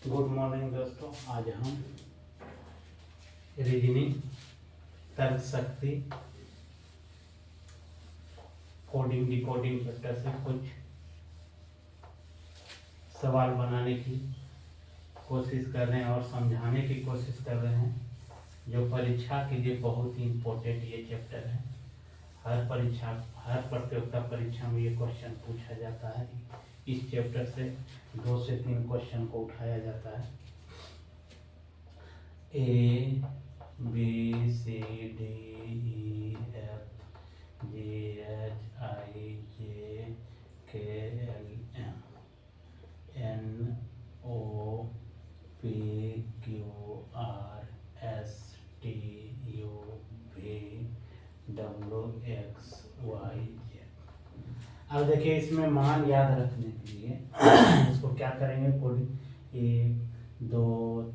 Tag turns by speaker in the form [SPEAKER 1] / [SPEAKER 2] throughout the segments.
[SPEAKER 1] Good morning दोस्तों। आज हम रीजनिंग, तर्क शक्ति, कोडिंग डिकोडिंग चैप्टर से कुछ सवाल बनाने की कोशिश कर रहे हैं और समझाने की कोशिश कर रहे हैं, जो परीक्षा के लिए बहुत ही इम्पोर्टेंट ये चैप्टर है। हर प्रतियोगिता परीक्षा में ये क्वेश्चन पूछा जाता है। इस चैप्टर से 2 से 3 क्वेश्चन को उठाया जाता है। A B C D E F G H I J K L M N O P Q R S T U V W X Y Z। अब देखिए, इसमें मान याद रखने के लिए इसको क्या करेंगे, कोडिंग 1 2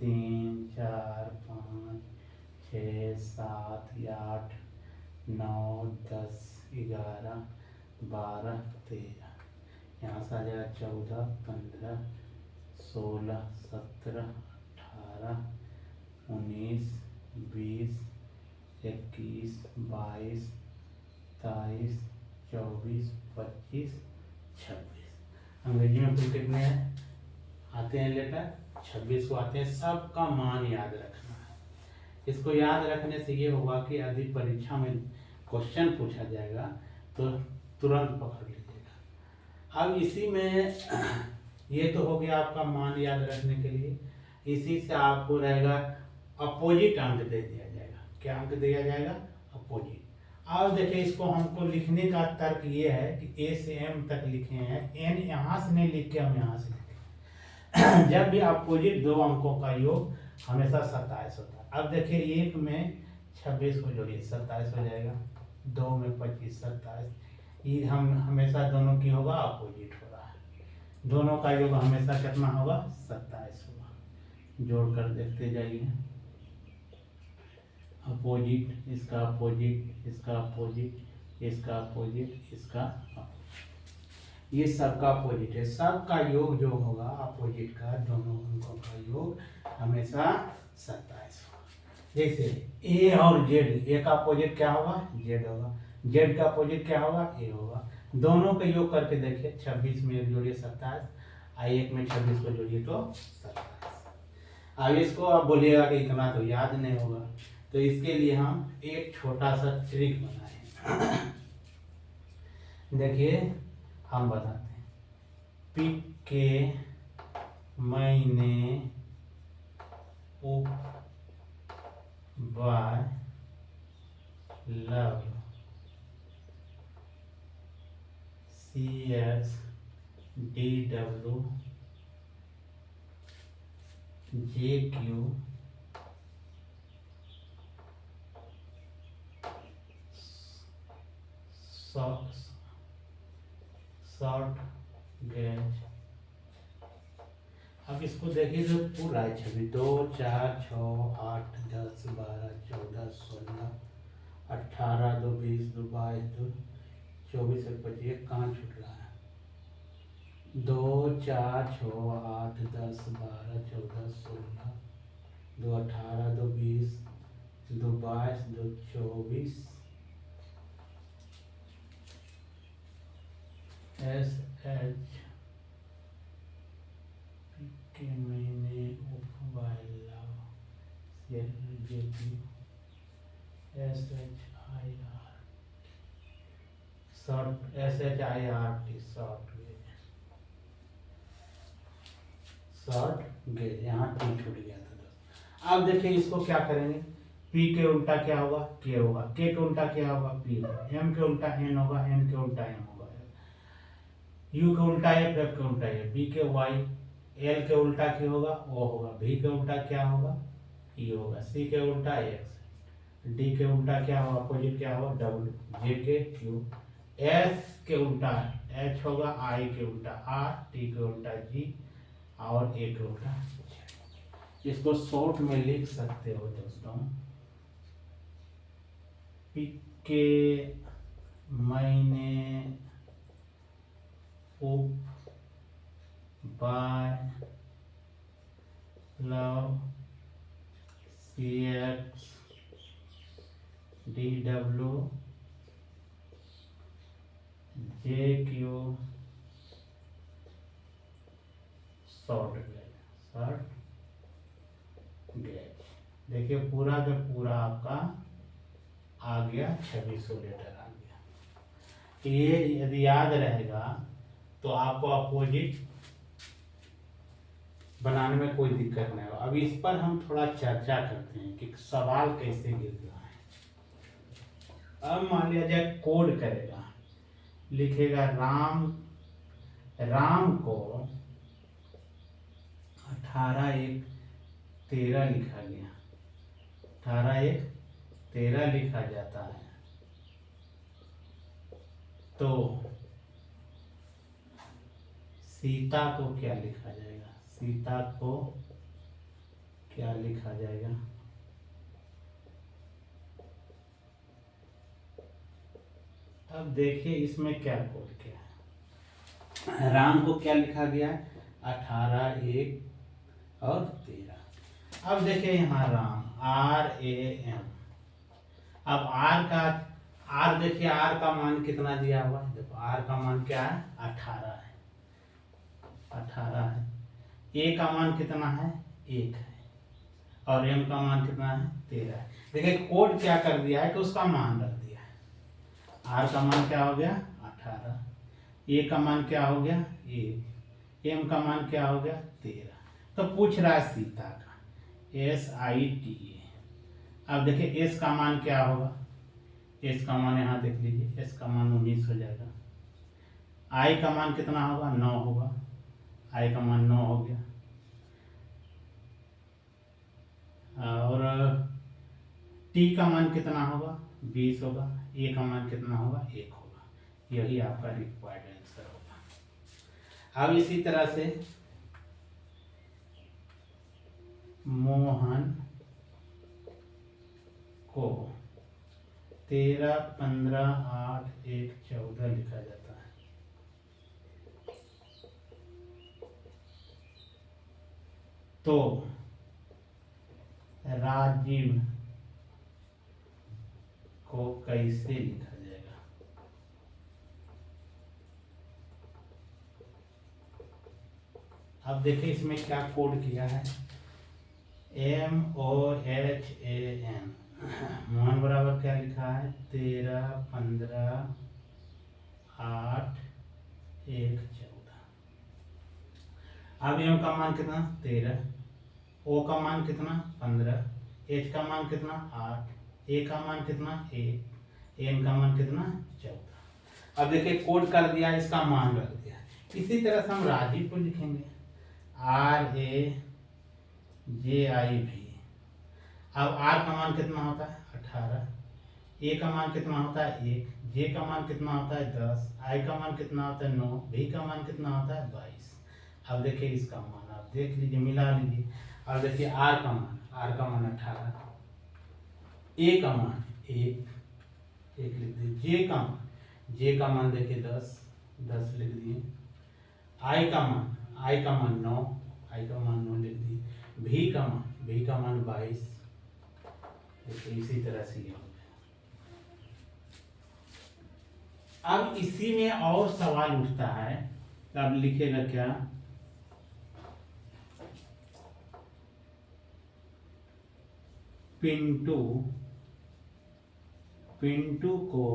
[SPEAKER 1] 3 4 5 6 7 8 9 10 11 12 13, यहाँ से आ जाएगा 14 15 16 17 18 19 20 21 22 23 24 25 26। अंग्रेजी में कुल कितने हैं आते हैं लेटर? 26 को आते हैं। सबका मान याद रखना है। इसको याद रखने से ये होगा कि यदि परीक्षा में क्वेश्चन पूछा जाएगा तो तुरंत पकड़ लीजिएगा। अब इसी में ये तो हो गया आपका मान याद रखने के लिए। इसी से आपको रहेगा अपोजिट अंक दे दिया जाएगा। क्या अंक दिया जाएगा? अपोजिट। अब देखिए, इसको हमको लिखने का तर्क ये है कि A से M तक लिखे हैं, N यहाँ से नहीं लिख के हम यहाँ से लिखे। जब भी अपोजिट दो अंकों का योग हमेशा 27 होता है। अब देखिए, 1 में 26 को जोड़िए 27 हो जाएगा, 2 में 25 27। ये हम हमेशा दोनों की होगा अपोजिट हो रहा है। दोनों का योग हमेशा कितना होगा? 27 होगा। जोड़ कर देखते जाइए। अपोजिट, इसका अपोजिट, इसका अपोजिट, इसका अपोजिट, इसका अपोजिट, ये सबका अपोजिट है। सबका योग जो होगा अपोजिट का, दोनों अंकों का योग हमेशा 27 होगा। जैसे ए और जेड, ए का अपोजिट क्या होगा? जेड होगा। जेड का अपोजिट क्या होगा? ए होगा। दोनों का योग करके देखिए, 26 में एक जोड़िए 27, आई 1 में 26 को जोड़िए तो 27। अब इसको आप बोलिएगा कि इतना तो याद नहीं होगा, तो इसके लिए हम एक छोटा सा ट्रिक बनाए। देखिए, हम बताते हैं। पिक के महीने उप बाय लव CS DW JQ शॉर्ट गेज। अब इसको देखिए, जो पूरा है छवि 2 4 6 8 10 12 14 16 18 2 20 2 22 2 24 और 25 कहाँ छूट रहा है? 2 4 6 8 10 12 14 16 2 18 2 20 2 22 2 24 SH के महीने उपवायला SHIR short SHIRT short gauge. यहाँ टी छूट गया था दोस्त। अब देखिए, इसको क्या करेंगे? P के उल्टा क्या होगा? K होगा। K के उल्टा क्या होगा? P होगा। M के उल्टा N होगा। N के उल्टा M होगा। U के उल्टा F, F के उल्टा F, B के Y, L के उल्टा क्या होगा? O होगा। V के उल्टा क्या होगा? E होगा। C के उल्टा X, D के उल्टा क्या होगा? अपोजिट क्या होगा? W, J के Q, S के उल्टा H होगा, I के उल्टा R, T के उल्टा G और A के उल्टा Z। इसको शॉर्ट में लिख सकते हो दोस्तों। पिक के महीने उप बाय लव CX DW JQ शॉर्ट गेज। देखिए पूरा का पूरा आपका आ गया, 2600 लीटर आ गया। ये यदि याद रहेगा तो आपको अपोजिट बनाने में कोई दिक्कत नहीं होगा। अब इस पर हम थोड़ा चर्चा करते हैं कि सवाल कैसे गिरता है। अब मान लिया जाए कोड करेगा, लिखेगा राम को 18-1-13 लिखा गया, 18-1-13 लिखा जाता है। तो सीता को क्या लिखा जाएगा, सीता को क्या लिखा जाएगा? अब देखिए इसमें क्या कोड क्या है। राम को क्या लिखा गया है? 18-1-13। अब देखिए यहाँ राम RAM। अब आर देखिए, आर का मान कितना दिया हुआ है? देखो आर का मान क्या है? 18 है, 18 है। ए का मान कितना है? 1 है। और एम का मान कितना है? 13 है। देखिए कोड क्या कर दिया है कि उसका मान रख दिया है। आर का मान क्या हो गया? 18। ए का मान क्या हो गया? 1। एम का मान क्या हो गया? 13। तो पूछ रहा है सीता का, SITA। अब देखिए एस का मान क्या होगा? एस का मान यहाँ देख लीजिए, एस का मान 19 हो जाएगा। आई का मान कितना होगा? 9 होगा। आई का मान 9 हो गया। और टी का मान कितना होगा? 20 होगा। ए का मान कितना होगा? 1 होगा। यही आपका रिक्वायर्ड आंसर होगा। अब इसी तरह से मोहन को 13-15-8-1-14 लिखा जाता है। तो राजीव को कैसे लिखा जाएगा? अब देखिए इसमें क्या कोड किया है, MOHAN। मोहन बराबर क्या लिखा है? 13-15-8-1-14। अब एम का मान कितना? 13। ओ का मान कितना? 15। एच का मान कितना? 8। ए का मान कितना? 1। एम का मान कितना? 14। अब देखिए कोड कर दिया, इसका मान रख दिया। इसी तरह से हम राजीव को लिखेंगे, RAJIV। अब आर का मान कितना होता है? 18। ए का मान कितना होता है? 1। जे का मान कितना होता है? 10। आई का मान कितना होता है? 9। भी का मान कितना होता है? 22। अब देखिए इसका मान आप देख लीजिए, मिला लीजिए। अब देखिए आर का मान 18। ए का मान 1 लिख दिए। जे का मान देखिए 10 लिख दिए। आई का मान 9 लिख दिए। भी का मान 22। देखिए इसी तरह से ये हो गया। अब इसी में और सवाल उठता है, तो अब लिखेगा क्या? पिंटू को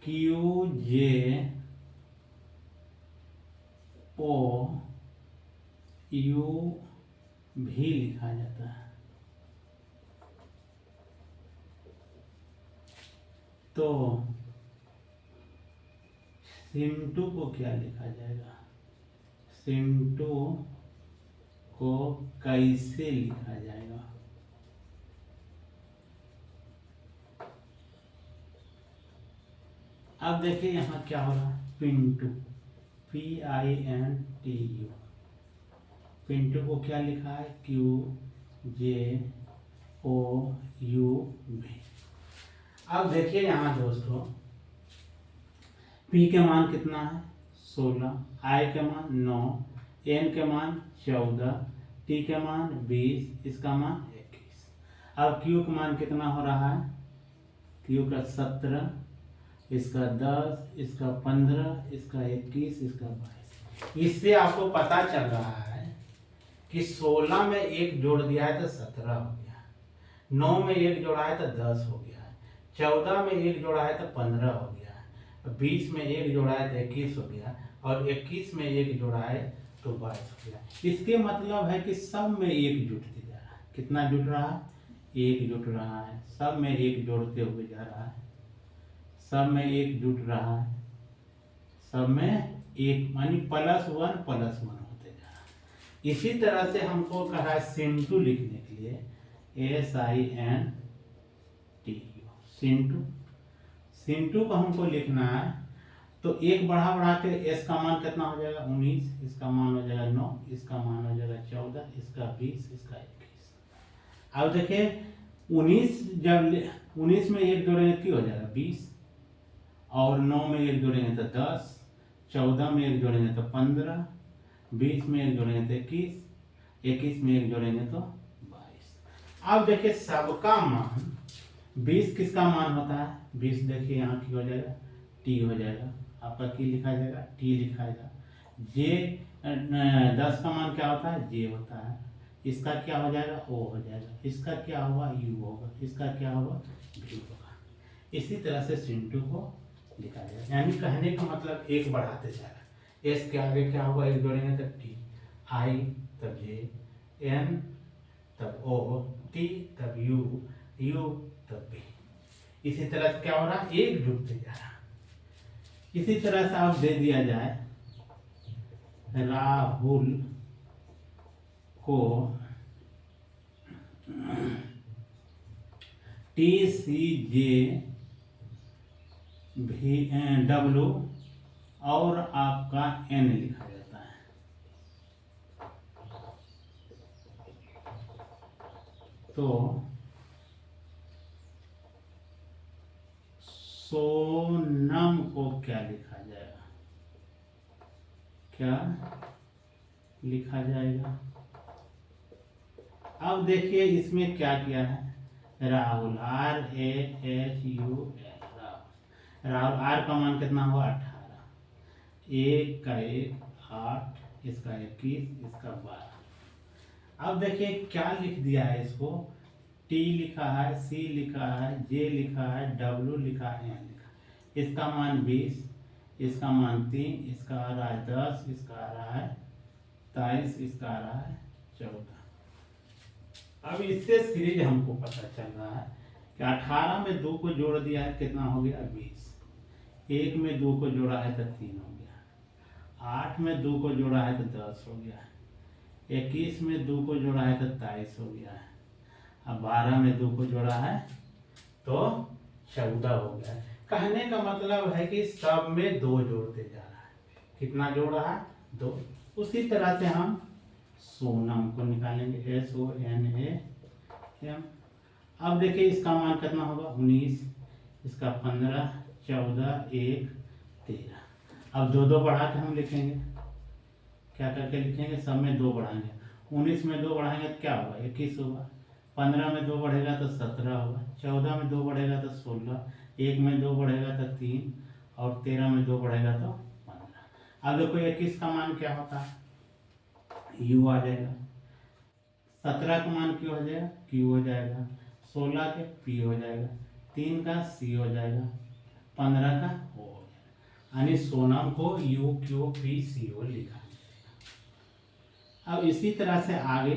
[SPEAKER 1] QJOUV लिखा जाता है। तो सिंटू को क्या लिखा जाएगा? सिंटू को कैसे लिखा जाएगा? अब देखिए यहाँ क्या हो रहा है, पिंटू PINTU, पिंटू को क्या लिखा है? QJOUV। अब देखिए यहाँ दोस्तों, P के मान कितना है? 16, आई के मान 9, एन के मान 14, टी के मान 20, इसका मान 21। अब क्यू का मान कितना हो रहा है, क्यू का 17, इसका 10, इसका 15, इसका 21, इसका 22। इससे आपको पता चल रहा है कि 16 में एक जोड़ दिया है तो 17 हो गया, 9 में एक जोड़ा है तो 10 हो गया, 14 में एक जोड़ा है तो 15 हो गया, 20 में एक जोड़ा है तो 21 हो गया, और 21 में एक जोड़ा है तो 22 हो गया। इसके मतलब है कि सब में एक जुटते जा रहा है। कितना जुट रहा है, एक जुट रहा है, सब में एक जोड़ते हुए जा रहा है, सब में एक जुट रहा है, सब में एक मानी +1 होते जा रहा है। इसी तरह से हमको कहा सिंटू लिखने के लिए SINTU, सिंटू को हमको लिखना है तो एक बढ़ा के एस का मान कितना हो जाएगा 19, इसका मान हो जाएगा 9, इसका मान हो जाएगा 14, इसका 20, इसका 21। अब देखिए 19 जब 19 में एक जोड़ेंगे तो हो जाएगा 20, और 9 में एक जोड़ेंगे तो 10, 14 में एक जोड़ेंगे तो 15, 20 में एक जोड़ेंगे तो 21, 21 में एक जोड़ेंगे तो 22। अब देखिए सबका मान 20 किसका मान होता है, 20 देखिए यहाँ की हो जाएगा टी हो जाएगा, आपका की लिखा जाएगा टी लिखा जाएगा। जे 10 का मान क्या होता है, जे होता है, इसका क्या हो जाएगा ओ हो जाएगा, इसका क्या होगा यू होगा, इसका क्या होगा भी होगा। इसी तरह से सिंटू को लिखा जाएगा, यानी कहने का मतलब एक बढ़ाते जा रहा है। एस के आगे क्या होगा, एक जोड़ेंगे तब टी, आई तब जे, एन तब ओ, टी तब यू, यू तब बी। इसी तरह से क्या हो रहा है, एक जुड़ते जा रहा है। इसी तरह से आप दे दिया जाए राहुल को TCJ W और आपका N लिखा जाता है, तो सोनम को क्या लिखा जाएगा, क्या लिखा जाएगा। अब देखिए इसमें क्या किया है, राहुल RAHUL, राहुल आर का मान कितना हुआ 18, एक का 1 8, इसका 21, इसका 12। अब देखिए क्या लिख दिया है, इसको टी लिखा है, सी लिखा है, जे लिखा है, डब्ल्यू लिखा है, एन लिखा है। इसका मान 20, इसका मान 3, इसका आ रहा है 10, इसका आ रहा है 23, इसका आ रहा है 14। अब इससे सीरीज हमको पता चल रहा है कि 18 में 2 को जोड़ दिया है कितना हो गया 20, 1 में 2 को जोड़ा है तो 3 हो गया, 8 में 2 को जोड़ा है तो 10 हो गया, 21 में 2 को जोड़ा है तो 23 हो गया है, अब 12 में 2 को जोड़ा है तो 14 हो गया है। कहने का मतलब है कि सब में 2 जोड़ते जा रहा है। कितना जोड़ रहा है 2। उसी तरह से हम सोनम को निकालेंगे SONAM। अब देखिए इसका मान कितना होगा 19, इसका 15, 14, 1, 13। अब 2 2 बढ़ा के हम लिखेंगे, क्या करके लिखेंगे, सब में 2 बढ़ाएंगे। 19 में 2 बढ़ाएंगे तो क्या होगा 21 होगा, 15 में 2 बढ़ेगा तो 17 होगा, 14 में 2 बढ़ेगा तो 16, 1 में 2 बढ़ेगा तो 3, और 13 में 2 बढ़ेगा तो 15। अब देखो 21 का मान क्या होता है, यू आ जाएगा, 17 का मान क्यों हो जाएगा क्यू हो जाएगा, 16 के पी हो जाएगा, 3 का सी हो जाएगा, 15 का ओ हो जाएगा। यानी सोनम को UQPCO लिखा जाएगा। अब इसी तरह से आगे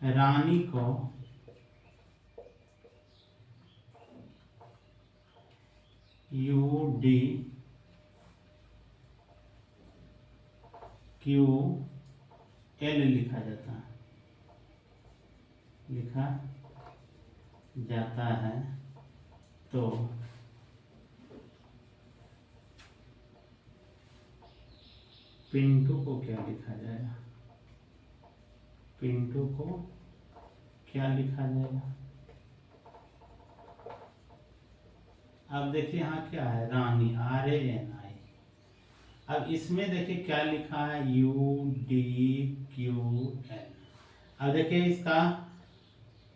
[SPEAKER 1] रानी को UDQL लिखा जाता है तो पिंटू को क्या लिखा जाएगा, पिंटू को क्या लिखा जाएगा। अब देखिए यहाँ क्या है, रानी, RANI। अब इसमें देखिए क्या लिखा है, UDQN। अब देखिए इसका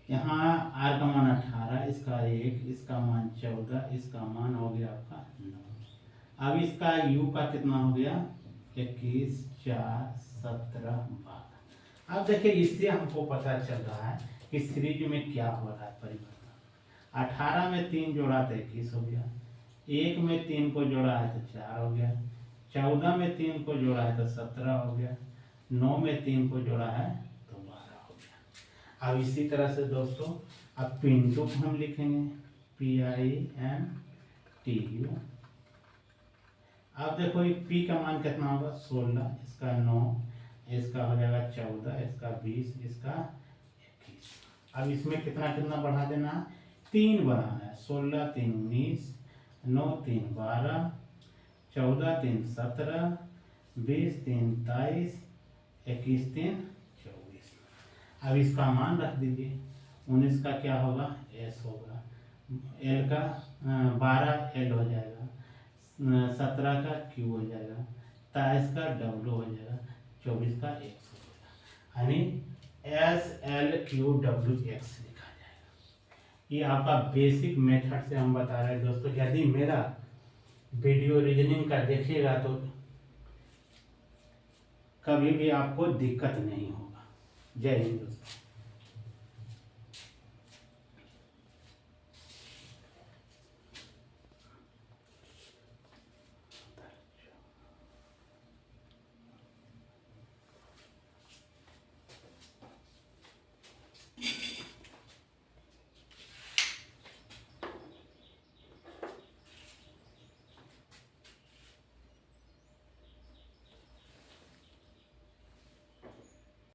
[SPEAKER 1] यहाँ R का मान 18, इसका 1, इसका मान 14, इसका मान हो गया आपका 9। अब इसका U का कितना हो गया, 21, 4, 17, 12। अब देखिए इससे हमको पता चल रहा है कि सीरीज में क्या हो रहा है परिवर्तन। 18 में 3 जोड़ा तो 21 हो गया, 1 में 3 को जोड़ा है तो 4 हो गया, 14 में 3 को जोड़ा है तो 17 हो गया, 9 में 3 को जोड़ा है तो 12 हो गया। अब इसी तरह से दोस्तों अब पिंटू को हम लिखेंगे, PINTU। अब देखो ये P का मान कितना होगा, 16, इसका 9, इसका हो जाएगा 14, इसका 20, इसका 21। अब इसमें कितना कितना बढ़ा देना है, 3 बढ़ाना है। 16 3 19, 9 3 12, 14 3 17, 20 3 23, 21 3 24। अब इसका मान रख दीजिए। 19 का क्या होगा, S होगा, L का 12 L हो जाएगा, 17 का Q हो जाएगा, 23 का W हो जाएगा, 24 का X हो जाएगा, यानी SLQWX लिखा जाएगा। ये आपका बेसिक मेथड से हम बता रहे हैं दोस्तों। यदि मेरा वीडियो रीजनिंग का देखिएगा तो कभी भी आपको दिक्कत नहीं होगा। जय हिंद दोस्तों।